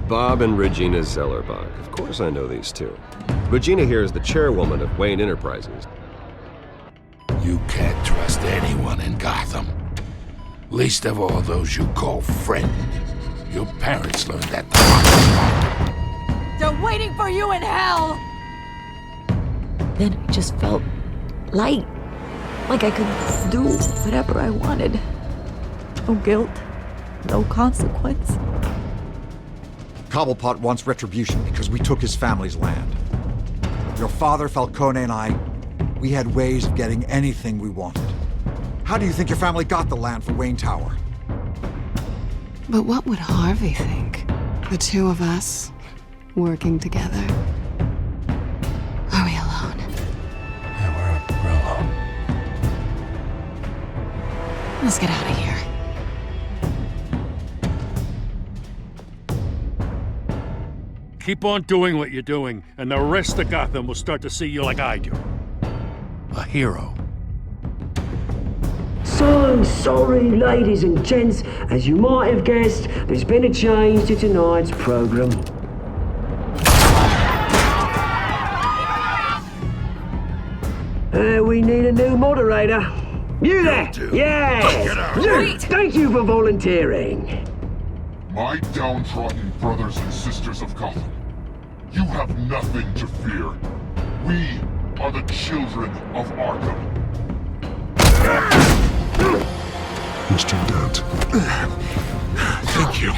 Bob and Regina Zellerbach. Of course I know these two. Regina here is the chairwoman of Wayne Enterprises. You can't trust anyone in Gotham. Least of all those you call friend. Your parents learned that the hard way. They're waiting for you in hell! Then I just felt light. Like I could do whatever I wanted. No guilt. No consequence. Cobblepot wants retribution because we took his family's land. Your father, Falcone, and I, we had ways of getting anything we wanted. How do you think your family got the land for Wayne Tower? But what would Harvey think? The two of us, working together. Are we alone? Yeah, we're alone. Let's get out of here. Keep on doing what you're doing, and the rest of Gotham will start to see you like I do. A hero. So sorry, ladies and gents. As you might have guessed, there's been a change to tonight's program. We need a new moderator. You there? Yeah! Wait! Thank you for volunteering. My downtrodden brothers and sisters of Gotham, you have nothing to fear. We are the Children of Arkham. Mr. Dent. Thank you.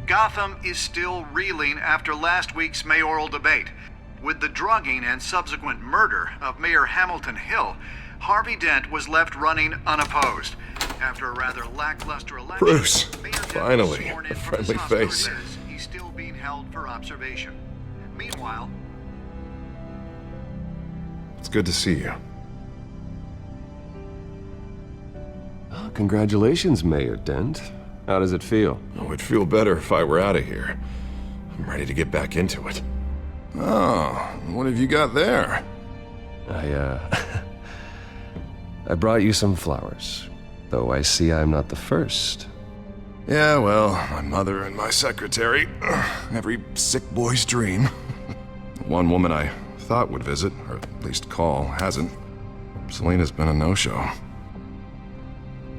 Gotham is still reeling after last week's mayoral debate. With the drugging and subsequent murder of Mayor Hamilton Hill, Harvey Dent was left running unopposed. After a rather lackluster election, Bruce, Mayor Dent was finally, sworn in a for the friendly Sosco face. Riz. He's still being held for observation. Meanwhile, It's good to see you. Oh, congratulations, Mayor Dent. How does it feel? Oh, it'd feel better if I were out of here. I'm ready to get back into it. Oh, what have you got there? I brought you some flowers. Though I see I'm not the first. Yeah, well, my mother and my secretary. Every sick boy's dream. One woman I thought would visit, or at least call, hasn't. Selena's been a no-show.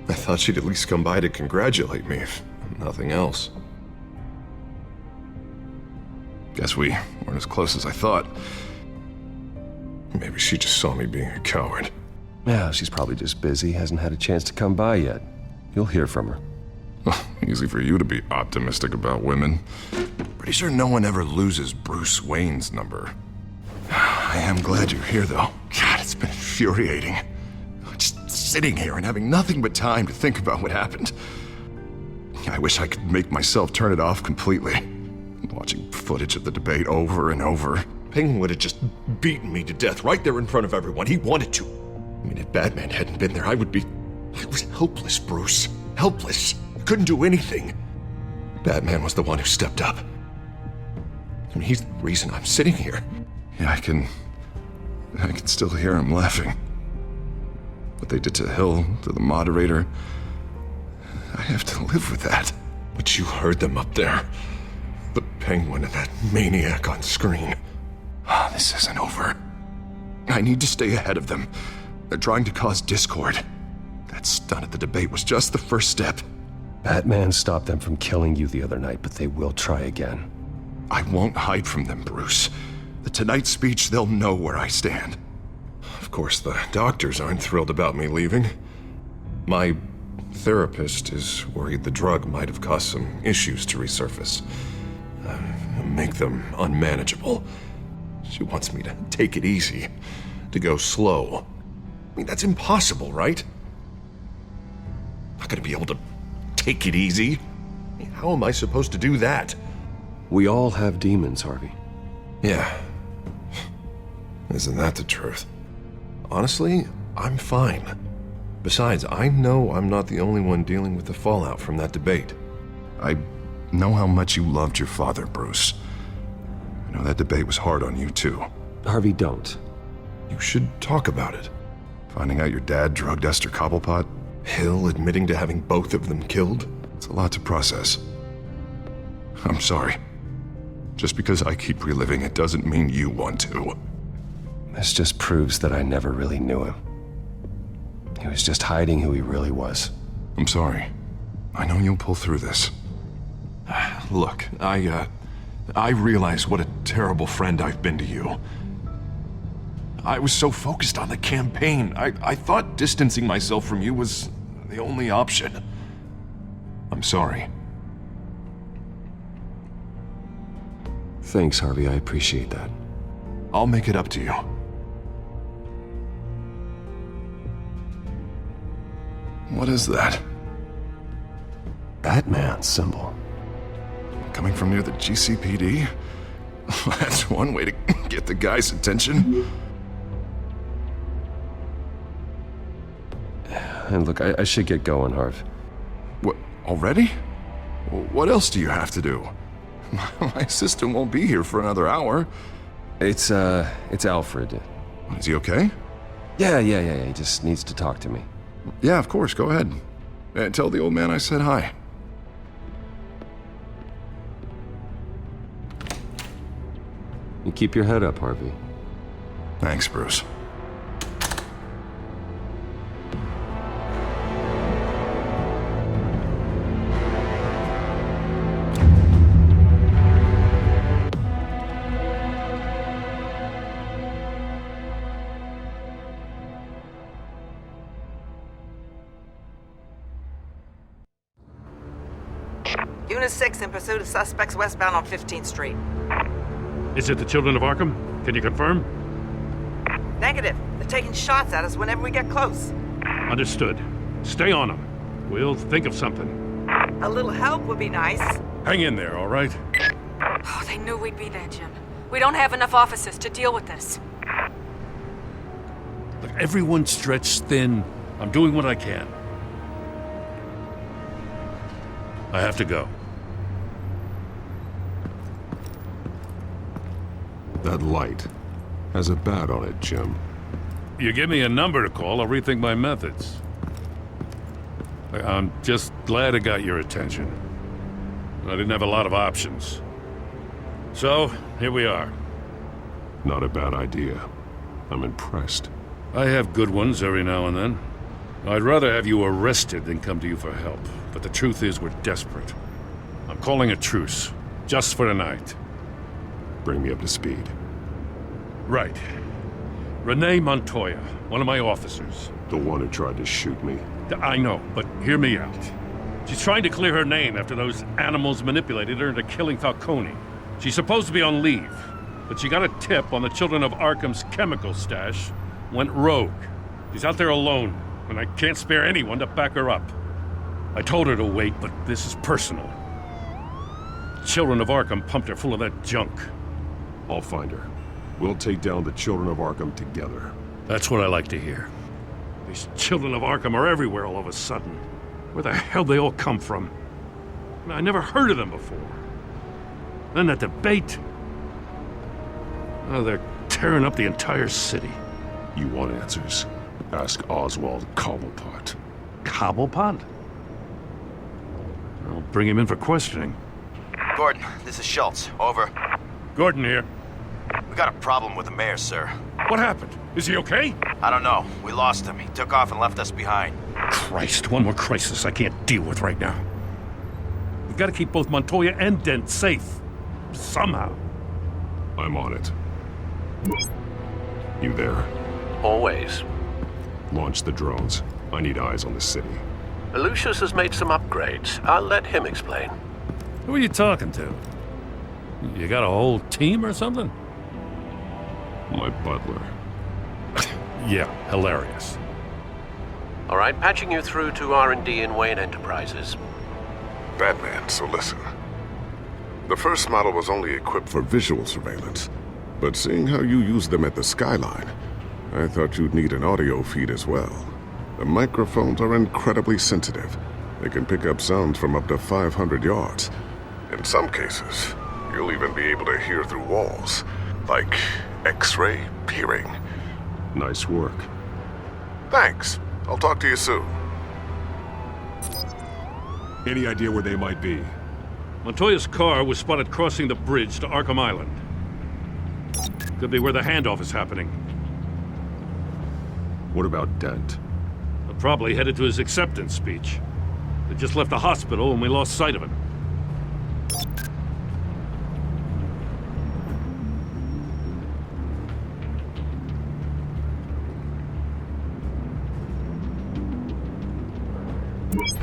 I thought she'd at least come by to congratulate me, if nothing else. Guess we weren't as close as I thought. Maybe she just saw me being a coward. Yeah, she's probably just busy, hasn't had a chance to come by yet. You'll hear from her. Easy for you to be optimistic about women. Pretty sure no one ever loses Bruce Wayne's number. I am glad you're here, though. God, it's been infuriating. Just sitting here and having nothing but time to think about what happened. I wish I could make myself turn it off completely. Watching footage of the debate over and over. Penguin would have just beaten me to death right there in front of everyone. He wanted to. I mean, if Batman hadn't been there, I was helpless, Bruce. Helpless. I couldn't do anything. Batman was the one who stepped up. I mean, he's the reason I'm sitting here. Yeah, I can still hear him laughing. What they did to Hill, to the moderator, I have to live with that. But you heard them up there. The Penguin and that maniac on screen. This isn't over. I need to stay ahead of them. They're trying to cause discord. That stunt at the debate was just the first step. Batman stopped them from killing you the other night, but they will try again. I won't hide from them, Bruce. The Tonight speech, they'll know where I stand. Of course, the doctors aren't thrilled about me leaving. My therapist is worried the drug might have caused some issues to resurface. Make them unmanageable. She wants me to take it easy, to go slow. I mean, that's impossible, right? I'm not gonna be able to take it easy. How am I supposed to do that? We all have demons, Harvey. Yeah. Isn't that the truth? Honestly, I'm fine. Besides, I know I'm not the only one dealing with the fallout from that debate. I know how much you loved your father, Bruce. I know that debate was hard on you, too. Harvey, don't. You should talk about it. Finding out your dad drugged Esther Cobblepot, Hill admitting to having both of them killed. It's a lot to process. I'm sorry. Just because I keep reliving it doesn't mean you want to. This just proves that I never really knew him. He was just hiding who he really was. I'm sorry. I know you'll pull through this. Look, I realize what a terrible friend I've been to you. I was so focused on the campaign. I thought distancing myself from you was the only option. I'm sorry. Thanks, Harvey. I appreciate that. I'll make it up to you. What is that? Batman symbol. Coming from near the GCPD? That's one way to get the guy's attention. And look, I should get going, Harv. What, already? What else do you have to do? My assistant won't be here for another hour. It's Alfred. Is he okay? Yeah. He just needs to talk to me. Yeah, of course. Go ahead. Tell the old man I said hi. You keep your head up, Harvey. Thanks, Bruce. Unit 6 in pursuit of suspects westbound on 15th Street. Is it the Children of Arkham? Can you confirm? Negative. They're taking shots at us whenever we get close. Understood. Stay on them. We'll think of something. A little help would be nice. Hang in there, all right? Oh, they knew we'd be there, Jim. We don't have enough officers to deal with this. Look, everyone's stretched thin. I'm doing what I can. I have to go. That light has a bat on it, Jim. You give me a number to call, I'll rethink my methods. I'm just glad it got your attention. I didn't have a lot of options. So, here we are. Not a bad idea. I'm impressed. I have good ones every now and then. I'd rather have you arrested than come to you for help. But the truth is, we're desperate. I'm calling a truce. Just for tonight. Bring me up to speed. Right. Renee Montoya, one of my officers. The one who tried to shoot me. I know, but hear me out. She's trying to clear her name after those animals manipulated her into killing Falcone. She's supposed to be on leave, but she got a tip on the Children of Arkham's chemical stash, went rogue. She's out there alone, and I can't spare anyone to back her up. I told her to wait, but this is personal. Children of Arkham pumped her full of that junk. I'll find her. We'll take down the Children of Arkham together. That's what I like to hear. These Children of Arkham are everywhere all of a sudden. Where the hell they all come from? I never heard of them before. Then that debate. Oh, they're tearing up the entire city. You want answers? Ask Oswald Cobblepot. Cobblepot? I'll bring him in for questioning. Gordon, this is Schultz. Over. Gordon here. We got a problem with the mayor, sir. What happened? Is he okay? I don't know. We lost him. He took off and left us behind. Christ, one more crisis I can't deal with right now. We've got to keep both Montoya and Dent safe. Somehow. I'm on it. You there? Always. Launch the drones. I need eyes on the city. Lucius has made some upgrades. I'll let him explain. Who are you talking to? You got a whole team or something? My butler. Yeah, hilarious. All right, patching you through to R&D in Wayne Enterprises. Batman, so listen. The first model was only equipped for visual surveillance. But seeing how you use them at the skyline, I thought you'd need an audio feed as well. The microphones are incredibly sensitive. They can pick up sounds from up to 500 yards. In some cases, you'll even be able to hear through walls, like X-ray peering. Nice work. Thanks. I'll talk to you soon. Any idea where they might be? Montoya's car was spotted crossing the bridge to Arkham Island. Could be where the handoff is happening. What about Dent? They're probably headed to his acceptance speech. They just left the hospital and we lost sight of him.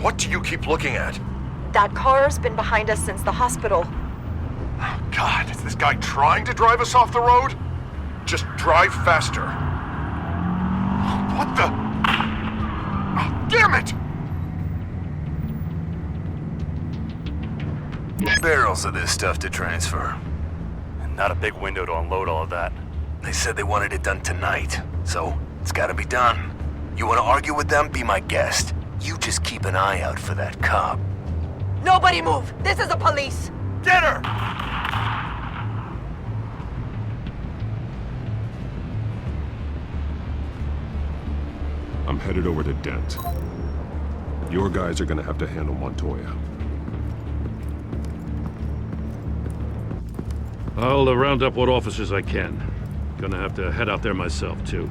What do you keep looking at? That car's been behind us since the hospital. God, is this guy trying to drive us off the road? Just drive faster. What the? Oh, damn it! Barrels of this stuff to transfer. And not a big window to unload all of that. They said they wanted it done tonight, so it's gotta be done. You wanna argue with them? Be my guest. You just keep an eye out for that cop. Nobody move! This is the police! Get her! I'm headed over to Dent. Your guys are gonna have to handle Montoya. I'll round up what officers I can. Gonna have to head out there myself, too.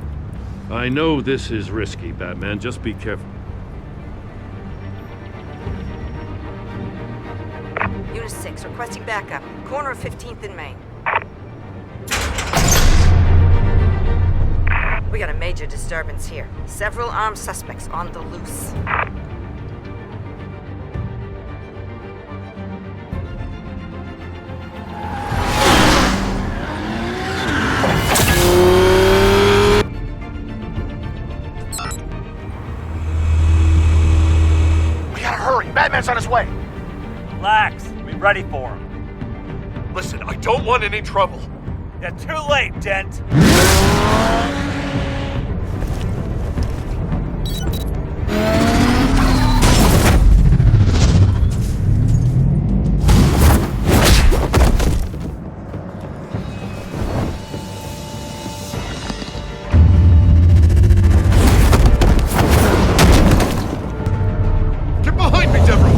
I know this is risky, Batman. Just be careful. Unit 6, requesting backup. Corner of 15th and Main. We got a major disturbance here. Several armed suspects on the loose. We gotta hurry! Batman's on his way! Relax. Be ready for him. Listen, I don't want any trouble. You're too late, Dent. Get behind me, Deborah!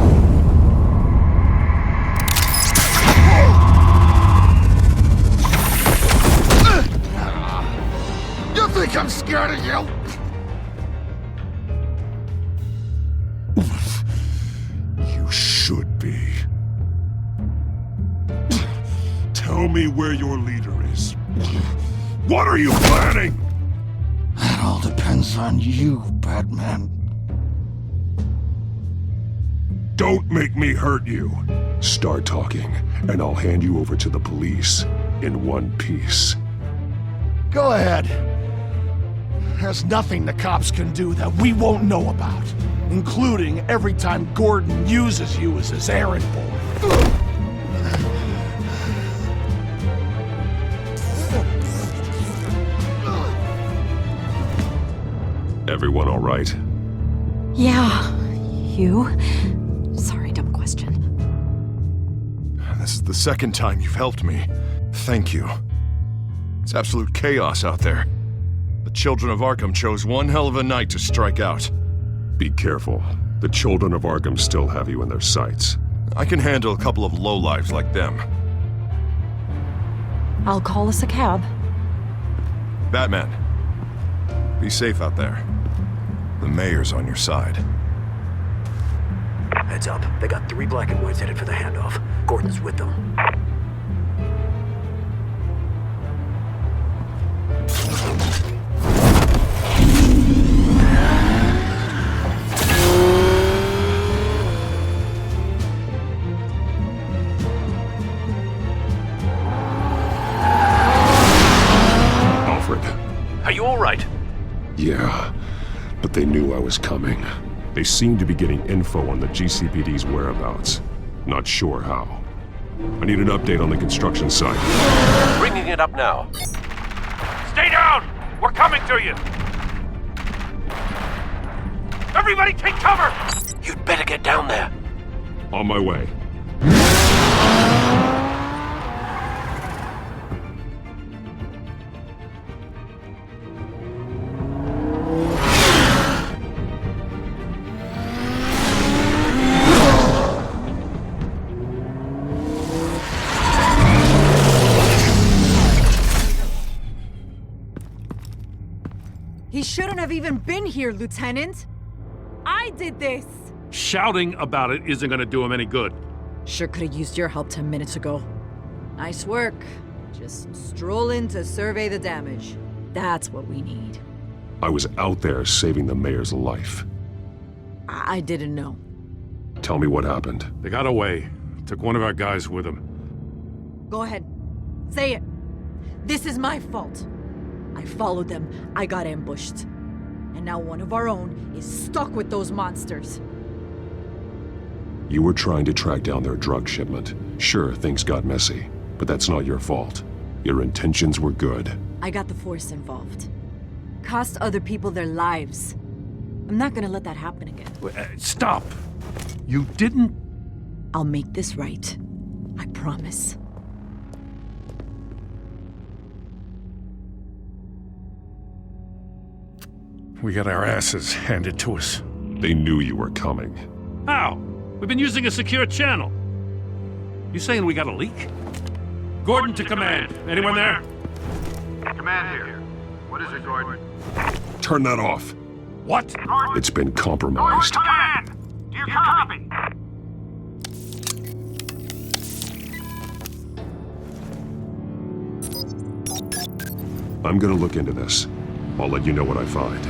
You think I'm scared of you? You should be. Tell me where your leader is. What are you planning? That all depends on you, Batman. Don't make me hurt you. Start talking, and I'll hand you over to the police in one piece. Go ahead. There's nothing the cops can do that we won't know about, including every time Gordon uses you as his errand boy. Everyone all right? Yeah. You? Sorry, dumb question. This is the second time you've helped me. Thank you. It's absolute chaos out there. The Children of Arkham chose one hell of a night to strike out. Be careful. The Children of Arkham still have you in their sights. I can handle a couple of lowlives like them. I'll call us a cab. Batman, be safe out there. The mayor's on your side. Heads up. They got 3 black and whites headed for the handoff. Gordon's with them. Alfred. Are you all right? Yeah, but they knew I was coming. They seem to be getting info on the GCPD's whereabouts. Not sure how. I need an update on the construction site. Bring bringing it up now. Stay down! We're coming to you! Everybody take cover! You'd better get down there. On my way. He shouldn't have even been here, Lieutenant. I did this. Shouting about it isn't gonna do him any good. Sure could have used your help 10 minutes ago. Nice work. Just stroll in to survey the damage. That's what we need. I was out there saving the mayor's life. I didn't know. Tell me what happened. They got away. Took one of our guys with them. Go ahead. Say it. This is my fault. I followed them. I got ambushed. And now one of our own is stuck with those monsters. You were trying to track down their drug shipment. Sure, things got messy, but that's not your fault. Your intentions were good. I got the Force involved. Cost other people their lives. I'm not gonna let that happen again. Stop! You didn't... I'll make this right. I promise. We got our asses handed to us. They knew you were coming. How? We've been using a secure channel. You saying we got a leak? Gordon to command. Anyone there? Command here. What is it, Gordon? Turn that off. What? It's been compromised. Command! Do you copy? I'm gonna look into this. I'll let you know what I find.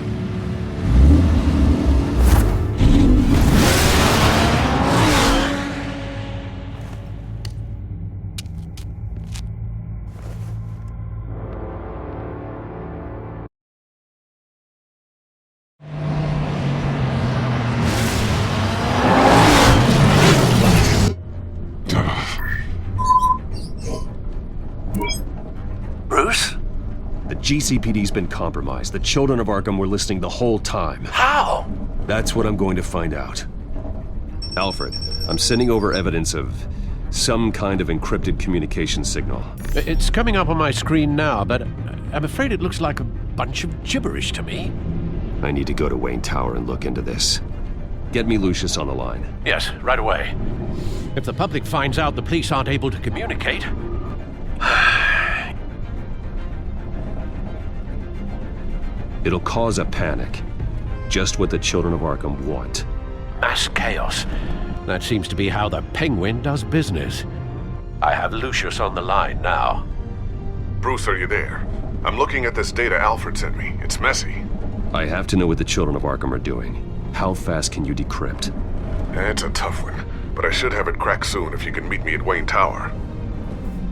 Bruce? The GCPD's been compromised. The Children of Arkham were listening the whole time. How? That's what I'm going to find out. Alfred, I'm sending over evidence of some kind of encrypted communication signal. It's coming up on my screen now, but I'm afraid it looks like a bunch of gibberish to me. I need to go to Wayne Tower and look into this. Get me Lucius on the line. Yes, right away. If the public finds out the police aren't able to communicate... It'll cause a panic. Just what the Children of Arkham want. Mass chaos. That seems to be how the Penguin does business. I have Lucius on the line now. Bruce, are you there? I'm looking at this data Alfred sent me. It's messy. I have to know what the Children of Arkham are doing. How fast can you decrypt? It's a tough one, but I should have it cracked soon if you can meet me at Wayne Tower.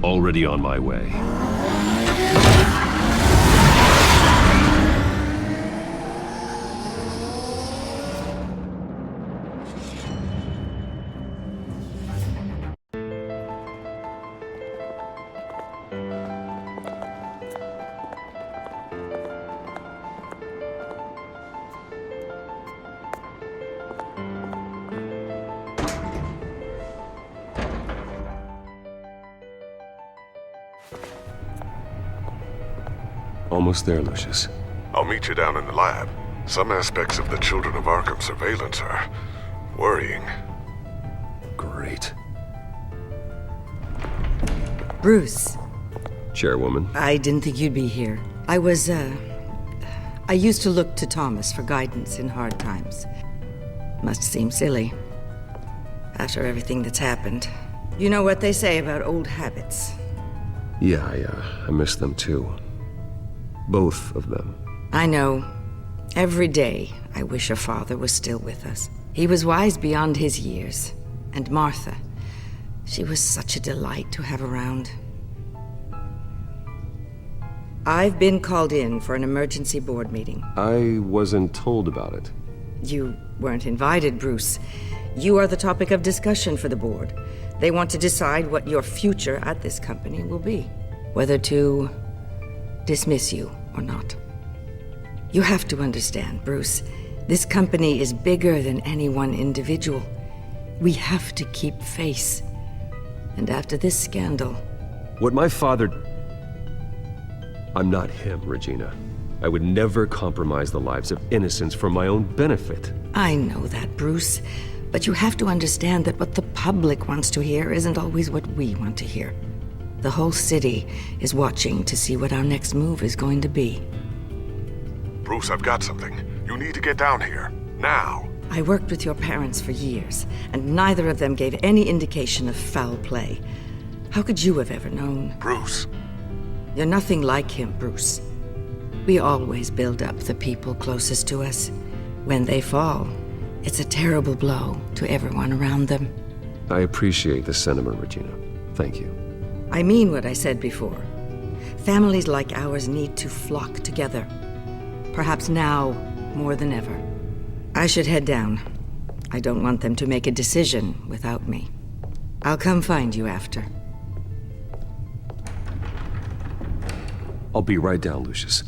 Already on my way. Almost there, Lucius. I'll meet you down in the lab. Some aspects of the Children of Arkham surveillance are worrying. Great. Bruce. Chairwoman. I didn't think you'd be here. I used to look to Thomas for guidance in hard times. Must seem silly. After everything that's happened. You know what they say about old habits. Yeah, I miss them too. Both of them. I know. Every day, I wish a father was still with us. He was wise beyond his years. And Martha, she was such a delight to have around. I've been called in for an emergency board meeting. I wasn't told about it. You weren't invited, Bruce. You are the topic of discussion for the board. They want to decide what your future at this company will be. whether to dismiss you or not. You have to understand, Bruce, this company is bigger than any one individual. We have to keep face. And after this scandal... What my father... I'm not him, Regina. I would never compromise the lives of innocents for my own benefit. I know that, Bruce. But you have to understand that what the public wants to hear isn't always what we want to hear. The whole city is watching to see what our next move is going to be. Bruce, I've got something. You need to get down here. Now. I worked with your parents for years, and neither of them gave any indication of foul play. How could you have ever known? Bruce. You're nothing like him, Bruce. We always build up the people closest to us. When they fall, it's a terrible blow to everyone around them. I appreciate the sentiment, Regina. Thank you. I mean what I said before. Families like ours need to flock together. Perhaps now more than ever. I should head down. I don't want them to make a decision without me. I'll come find you after. I'll be right down, Lucius.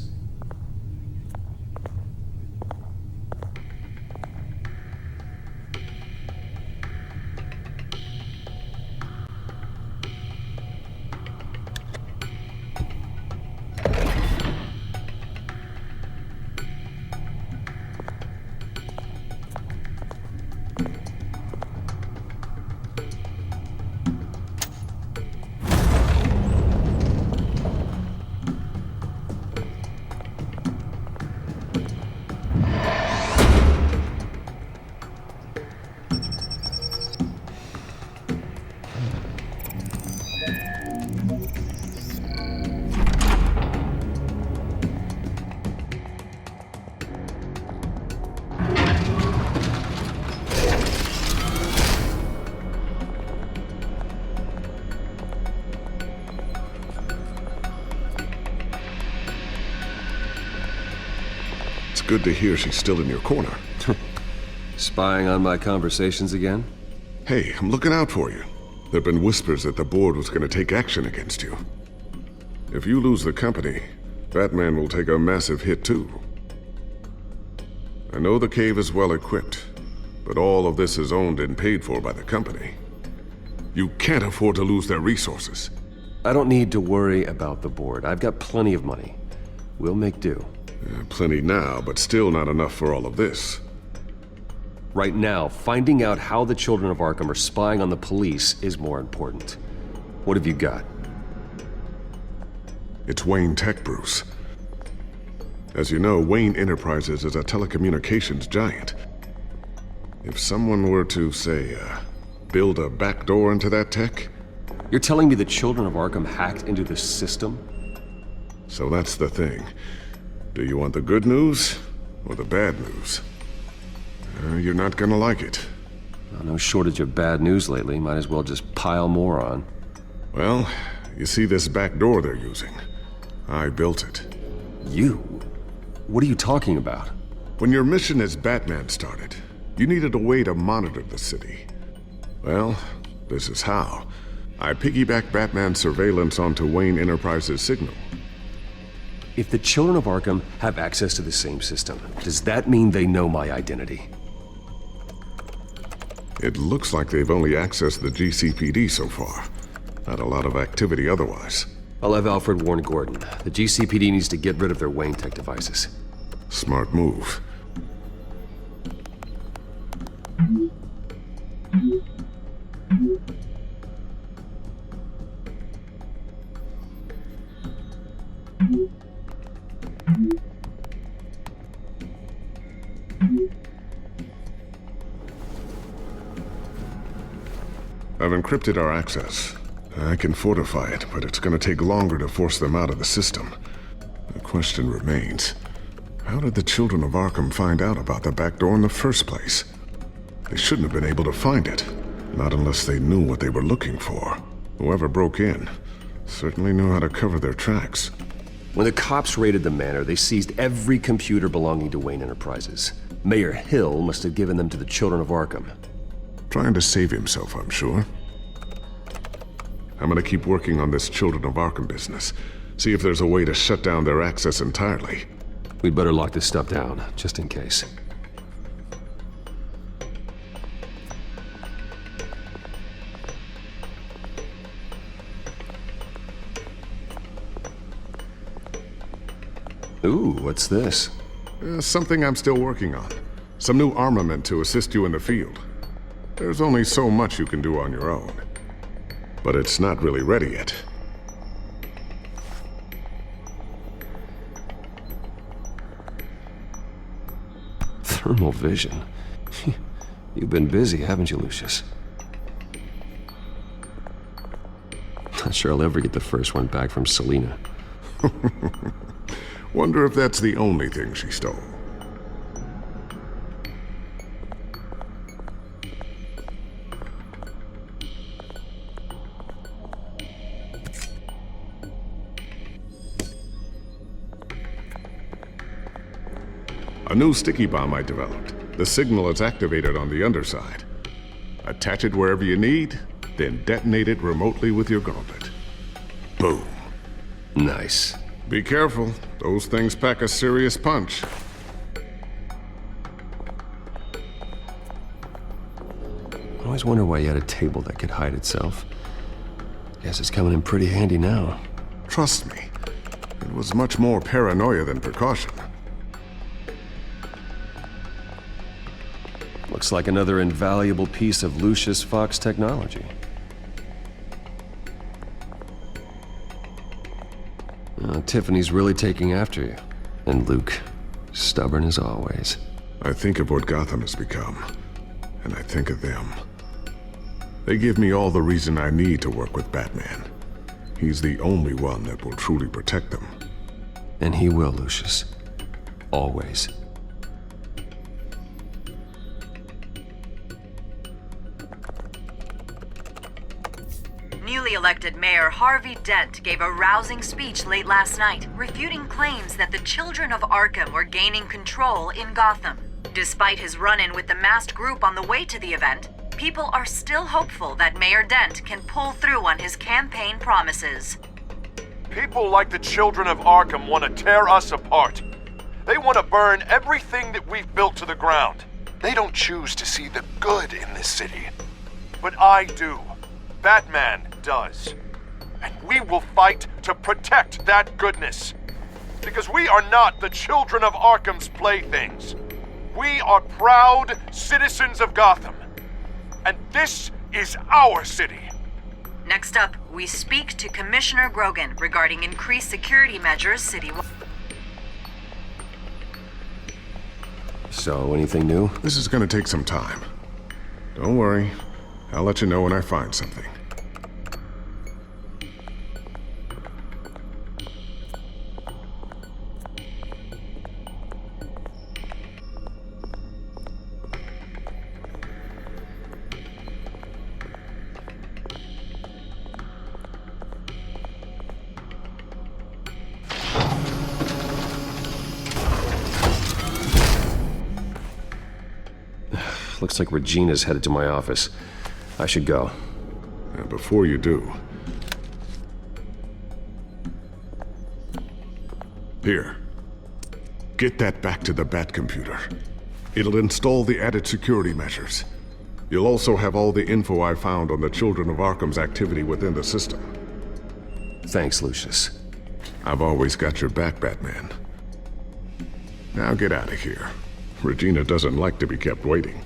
Good to hear she's still in your corner. Spying on my conversations again? Hey, I'm looking out for you. There've been whispers that the board was going to take action against you. If you lose the company, Batman will take a massive hit too. I know the cave is well equipped, but all of this is owned and paid for by the company. You can't afford to lose their resources. I don't need to worry about the board. I've got plenty of money. We'll make do. Plenty now, but still not enough for all of this. Right now, finding out how the Children of Arkham are spying on the police is more important. What have you got? It's Wayne Tech, Bruce. As you know, Wayne Enterprises is a telecommunications giant. If someone were to, say, build a backdoor into that tech... You're telling me the Children of Arkham hacked into this system? So that's the thing. Do you want the good news or the bad news? You're not gonna like it. Well, no shortage of bad news lately. Might as well just pile more on. Well, you see this back door they're using? I built it. You? What are you talking about? When your mission as Batman started, you needed a way to monitor the city. Well, this is how. I piggybacked Batman's surveillance onto Wayne Enterprises' signal. If the Children of Arkham have access to the same system, does that mean they know my identity? It looks like they've only accessed the GCPD so far. Not a lot of activity otherwise. I'll have Alfred warn Gordon. The GCPD needs to get rid of their Wayne Tech devices. Smart move. I've encrypted our access. I can fortify it, but it's gonna take longer to force them out of the system. The question remains, how did the Children of Arkham find out about the back door in the first place? They shouldn't have been able to find it, not unless they knew what they were looking for. Whoever broke in certainly knew how to cover their tracks. When the cops raided the manor, they seized every computer belonging to Wayne Enterprises. Mayor Hill must have given them to the Children of Arkham. Trying to save himself, I'm sure. I'm gonna keep working on this Children of Arkham business. See if there's a way to shut down their access entirely. We'd better lock this stuff down, just in case. Ooh, what's this? Something I'm still working on. Some new armament to assist you in the field. There's only so much you can do on your own. But it's not really ready yet. Thermal vision. You've been busy, haven't you, Lucius? Not sure I'll ever get the first one back from Selina. Wonder if that's the only thing she stole. A new sticky bomb I developed. The signal is activated on the underside. Attach it wherever you need, then detonate it remotely with your gauntlet. Boom. Nice. Be careful. Those things pack a serious punch. I always wonder why you had a table that could hide itself. Guess it's coming in pretty handy now. Trust me, it was much more paranoia than precaution. Looks like another invaluable piece of Lucius Fox technology. Tiffany's really taking after you. And Luke, stubborn as always. I think of what Gotham has become, and I think of them. They give me all the reason I need to work with Batman. He's the only one that will truly protect them. And he will, Lucius. Always. Newly elected Mayor Harvey Dent gave a rousing speech late last night, refuting claims that the Children of Arkham were gaining control in Gotham. Despite his run-in with the masked group on the way to the event, people are still hopeful that Mayor Dent can pull through on his campaign promises. People like the Children of Arkham want to tear us apart. They want to burn everything that we've built to the ground. They don't choose to see the good in this city. But I do. Batman does. And we will fight to protect that goodness. Because we are not the Children of Arkham's playthings. We are proud citizens of Gotham. And this is our city. Next up, we speak to Commissioner Grogan regarding increased security measures citywide. So, anything new? This is gonna take some time. Don't worry. I'll let you know when I find something. Looks like Regina's headed to my office. I should go. And before you do... Here. Get that back to the Bat computer. It'll install the added security measures. You'll also have all the info I found on the Children of Arkham's activity within the system. Thanks, Lucius. I've always got your back, Batman. Now get out of here. Regina doesn't like to be kept waiting.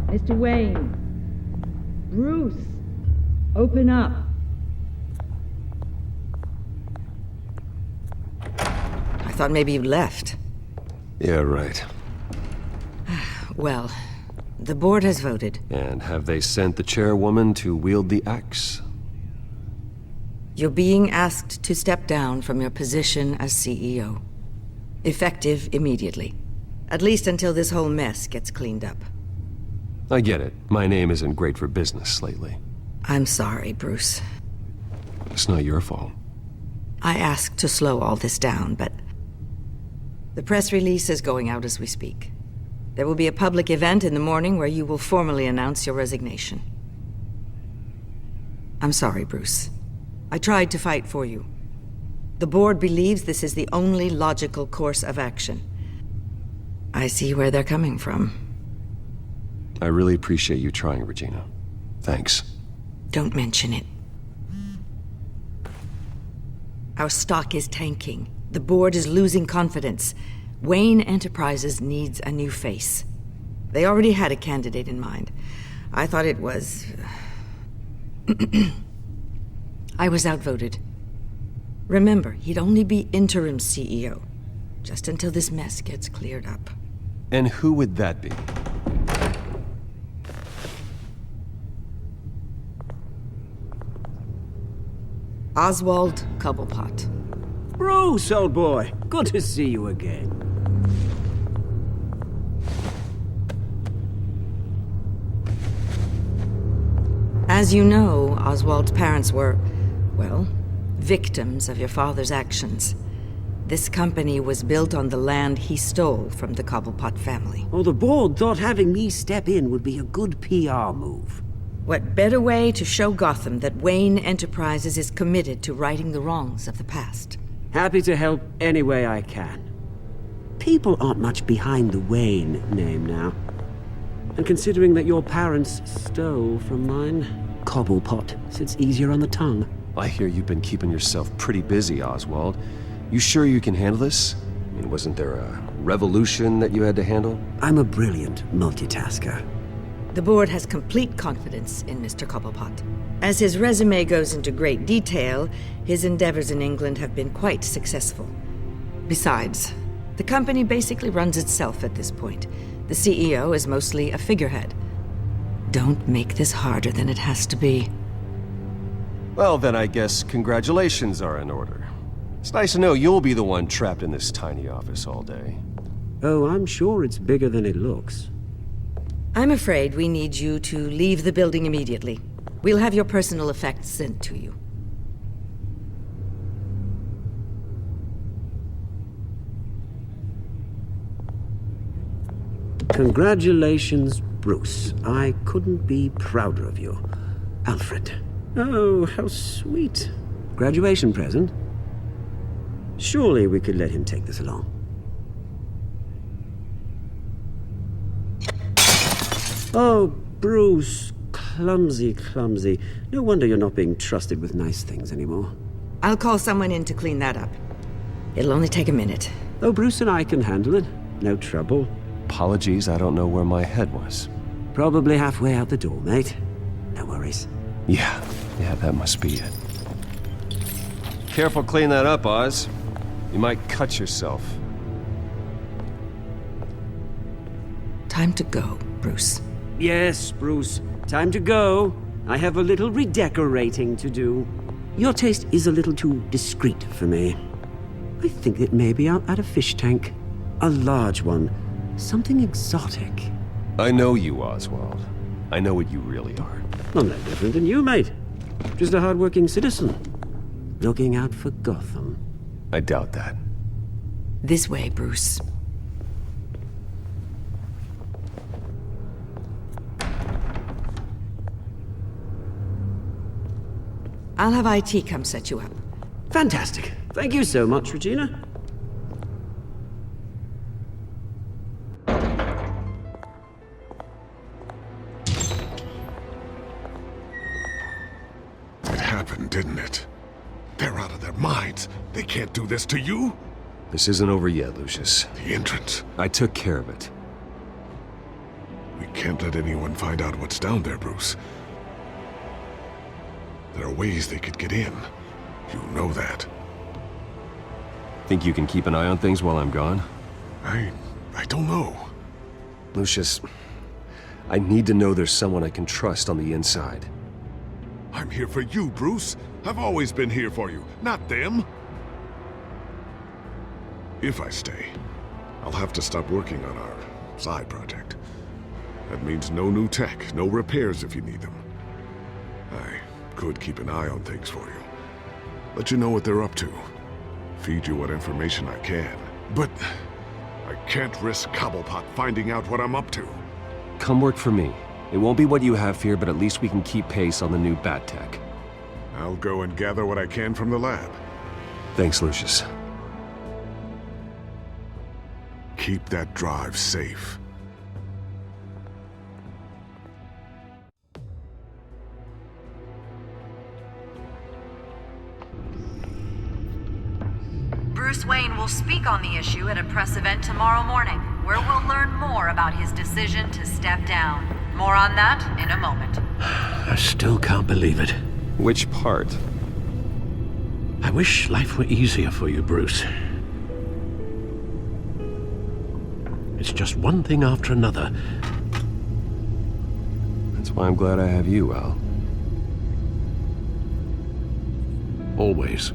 Mr. Wayne. Bruce. Open up. I thought maybe you left. Yeah, right. Well, the board has voted. And have they sent the chairwoman to wield the axe? You're being asked to step down from your position as CEO. Effective immediately. At least until this whole mess gets cleaned up. I get it. My name isn't great for business lately. I'm sorry, Bruce. It's not your fault. I asked to slow all this down, but the press release is going out as we speak. There will be a public event in the morning where you will formally announce your resignation. I'm sorry, Bruce. I tried to fight for you. The board believes this is the only logical course of action. I see where they're coming from. I really appreciate you trying, Regina. Thanks. Don't mention it. Our stock is tanking. The board is losing confidence. Wayne Enterprises needs a new face. They already had a candidate in mind. I thought it was... I was outvoted. Remember, he'd only be interim CEO, just until this mess gets cleared up. And who would that be? Oswald Cobblepot. Bruce, old boy. Good to see you again. As you know, Oswald's parents were, well, victims of your father's actions. This company was built on the land he stole from the Cobblepot family. Oh, the board thought having me step in would be a good PR move. What better way to show Gotham that Wayne Enterprises is committed to righting the wrongs of the past? Happy to help any way I can. People aren't much behind the Wayne name now. And considering that your parents stole from mine, Cobblepot sits easier on the tongue. I hear you've been keeping yourself pretty busy, Oswald. You sure you can handle this? I mean, wasn't there a revolution that you had to handle? I'm a brilliant multitasker. The board has complete confidence in Mr. Cobblepot. As his resume goes into great detail, his endeavors in England have been quite successful. Besides, the company basically runs itself at this point. The CEO is mostly a figurehead. Don't make this harder than it has to be. Well, then I guess congratulations are in order. It's nice to know you'll be the one trapped in this tiny office all day. Oh, I'm sure it's bigger than it looks. I'm afraid we need you to leave the building immediately. We'll have your personal effects sent to you. Congratulations, Bruce. I couldn't be prouder of you. Alfred. Oh, how sweet. Graduation present? Surely we could let him take this along. Oh, Bruce. Clumsy, clumsy. No wonder you're not being trusted with nice things anymore. I'll call someone in to clean that up. It'll only take a minute. Oh, Bruce and I can handle it. No trouble. Apologies, I don't know where my head was. Probably halfway out the door, mate. No worries. Yeah, that must be it. Careful clean that up, Oz. You might cut yourself. Time to go, Bruce. Yes, Bruce. Time to go. I have a little redecorating to do. Your taste is a little too discreet for me. I think that maybe I'll add a fish tank. A large one. Something exotic. I know you, Oswald. I know what you really are. I'm no different than you, mate. Just a hard-working citizen. Looking out for Gotham. I doubt that. This way, Bruce. I'll have IT come set you up. Fantastic. Thank you so much, Regina. It happened, didn't it? They're out of their minds. They can't do this to you. This isn't over yet, Lucius. The entrance. I took care of it. We can't let anyone find out what's down there, Bruce. There are ways they could get in. You know that. Think you can keep an eye on things while I'm gone? I I don't know. Lucius, I need to know there's someone I can trust on the inside. I'm here for you, Bruce. I've always been here for you, not them. If I stay, I'll have to stop working on our side project. That means no new tech, no repairs if you need them. I could keep an eye on things for you. Let you know what they're up to. Feed you what information I can. But I can't risk Cobblepot finding out what I'm up to. Come work for me. It won't be what you have here, but at least we can keep pace on the new bat tech. I'll go and gather what I can from the lab. Thanks, Lucius. Keep that drive safe. Bruce Wayne will speak on the issue at a press event tomorrow morning, where we'll learn more about his decision to step down. More on that in a moment. I still can't believe it. Which part? I wish life were easier for you, Bruce. It's just one thing after another. That's why I'm glad I have you, Al. Always.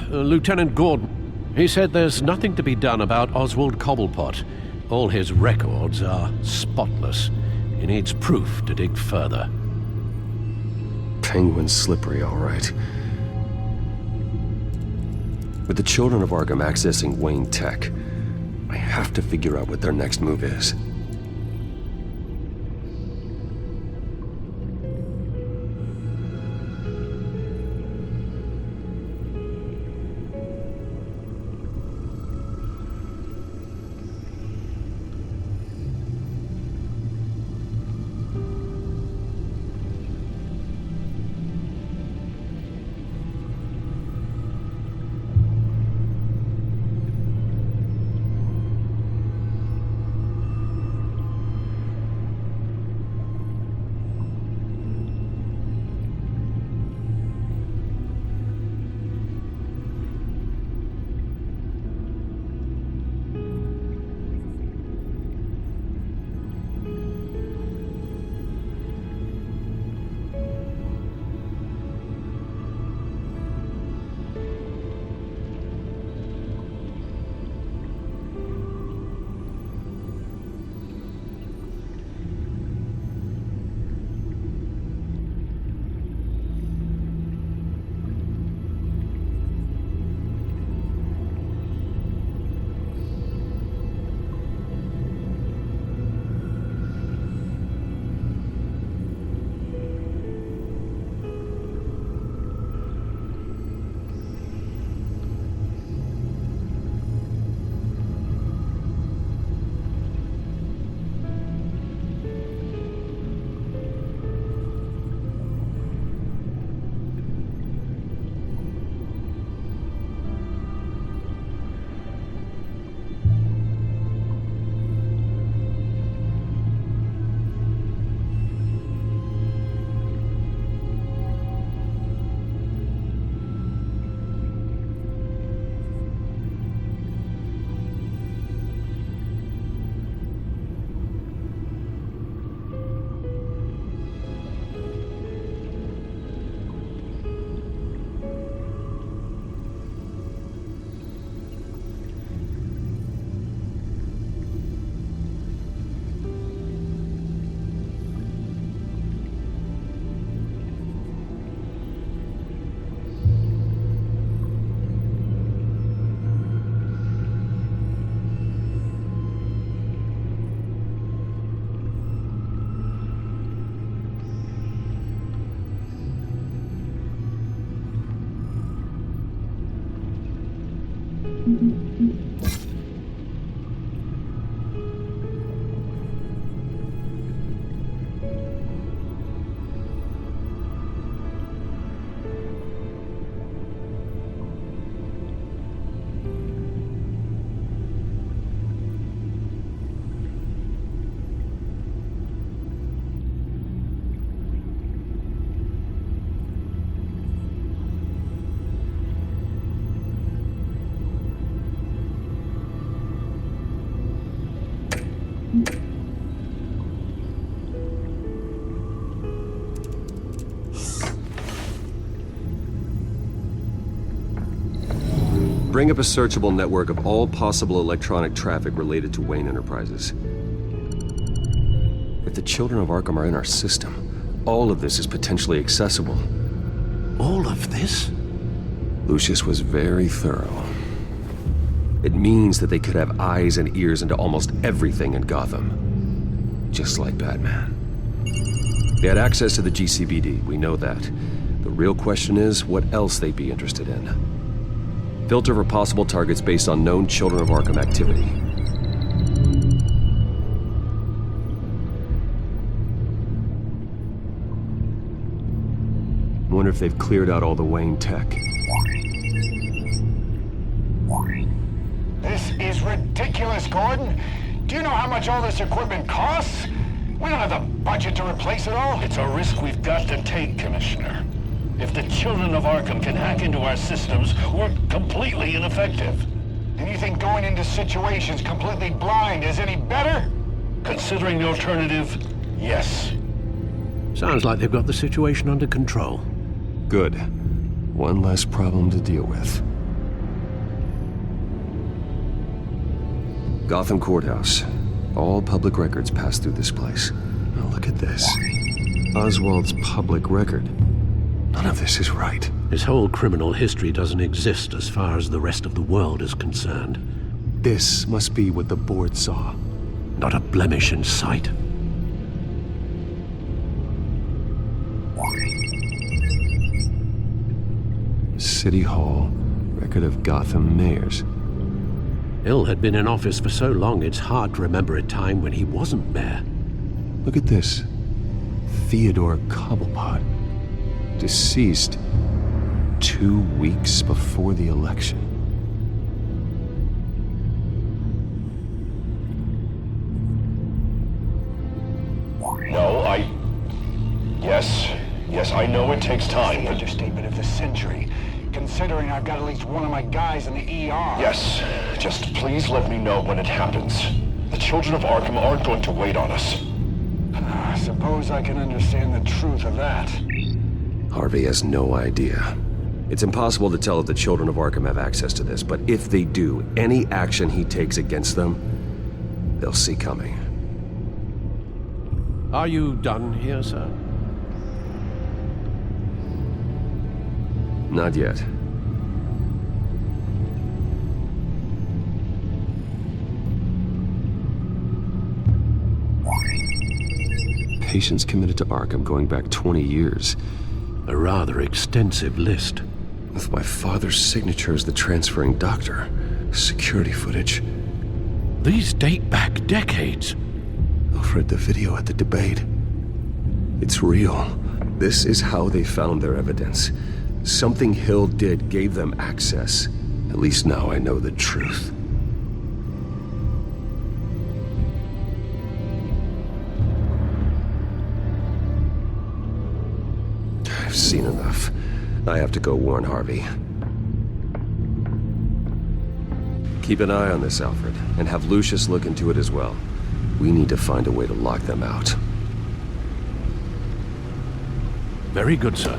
Lieutenant Gordon. He said there's nothing to be done about Oswald Cobblepot. All his records are spotless. He needs proof to dig further. Penguin's slippery, all right. With the Children of Arkham accessing Wayne Tech, I have to figure out what their next move is. setting up a searchable network of all possible electronic traffic related to Wayne Enterprises. If the Children of Arkham are in our system, all of this is potentially accessible. All of this? Lucius was very thorough. It means that they could have eyes and ears into almost everything in Gotham. Just like Batman. They had access to the GCPD, we know that. The real question is, what else they'd be interested in. Filter for possible targets based on known Children of Arkham activity. Wonder if they've cleared out all the Wayne tech. This is ridiculous, Gordon. Do you know how much all this equipment costs? We don't have the budget to replace it all. It's a risk we've got to take, Commissioner. If the Children of Arkham can hack into our systems, we're completely ineffective. And you think going into situations completely blind is any better? Considering the alternative, yes. Sounds like they've got the situation under control. Good. One less problem to deal with. Gotham Courthouse. All public records pass through this place. Now look at this. Oswald's public record. None of this is right. His whole criminal history doesn't exist as far as the rest of the world is concerned. This must be what the board saw. Not a blemish in sight. City Hall, record of Gotham mayors. Hill had been in office for so long, it's hard to remember a time when he wasn't mayor. Look at this. Theodore Cobblepot. Deceased 2 weeks before the election. No, Yes, I know it takes time, but... Understatement of the century, considering I've got at least one of my guys in the ER. Yes, just please let me know when it happens. The Children of Arkham aren't going to wait on us. I suppose I can understand the truth of that. Harvey has no idea. It's impossible to tell if the Children of Arkham have access to this, but if they do, any action he takes against them, they'll see coming. Are you done here, sir? Not yet. Patients committed to Arkham going back 20 years. A rather extensive list. With my father's signature as the transferring doctor. Security footage. These date back decades. I've read the video at the debate. It's real. This is how they found their evidence. Something Hill did gave them access. At least now I know the truth. I've seen enough. I have to go warn Harvey. Keep an eye on this, Alfred, and have Lucius look into it as well. We need to find a way to lock them out. Very good, sir.